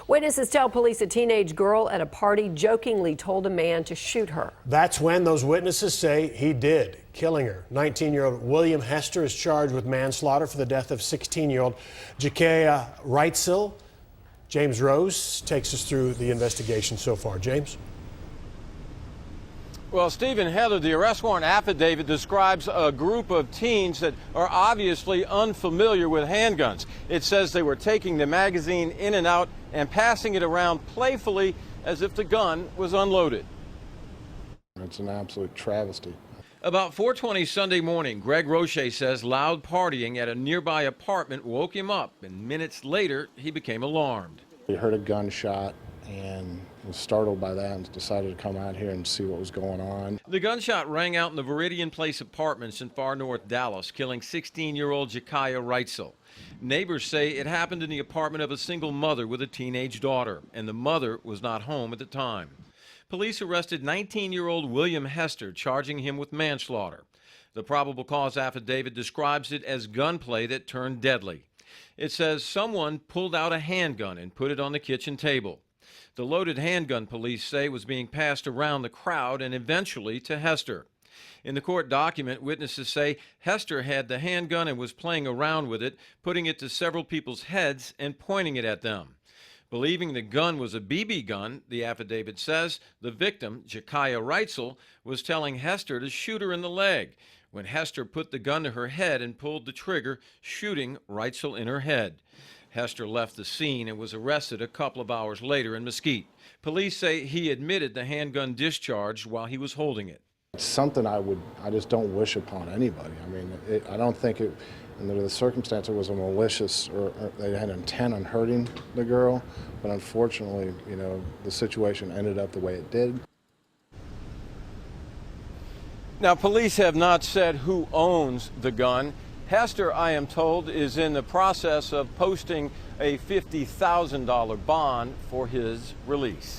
Witnesses tell police a teenage girl at a party jokingly told a man to shoot her. That's when those witnesses say he did, killing her. 19-year-old William Hester is charged with manslaughter for the death of 16-year-old Jakaya Reitzel. James Rose takes us through the investigation so far. James? Well, Stephen, Heather, the arrest warrant affidavit describes a group of teens that are obviously unfamiliar with handguns. It says they were taking the magazine in and out and passing it around playfully as if the gun was unloaded. It's an absolute travesty. About 4:20 Sunday morning, Greg Roche says loud partying at a nearby apartment woke him up, and minutes later, he became alarmed. He heard a gunshot and was startled by that and decided to come out here and see what was going on. The gunshot rang out in the Viridian Place apartments in far north Dallas, killing 16-year-old Jakaya Reitzel. Neighbors say it happened in the apartment of a single mother with a teenage daughter, and the mother was not home at the time. Police arrested 19-year-old William Hester, charging him with manslaughter. The probable cause affidavit describes it as gunplay that turned deadly. It says someone pulled out a handgun and put it on the kitchen table. The loaded handgun, police say, was being passed around the crowd and eventually to Hester. In the court document, witnesses say Hester had the handgun and was playing around with it, putting it to several people's heads and pointing it at them. Believing the gun was a BB gun, the affidavit says the victim, Jakaya Reitzel, was telling Hester to shoot her in the leg when Hester put the gun to her head and pulled the trigger, shooting Reitzel in her head. Hester left the scene and was arrested a couple of hours later in Mesquite. Police say he admitted the handgun discharged while he was holding it. It's something I just don't wish upon anybody. I mean, I don't think it, under the circumstance, it was a malicious or they had intent on hurting the girl, but unfortunately, you know, the situation ended up the way it did. Now, police have not said who owns the gun. Hester, I am told, is in the process of posting a $50,000 bond for his release.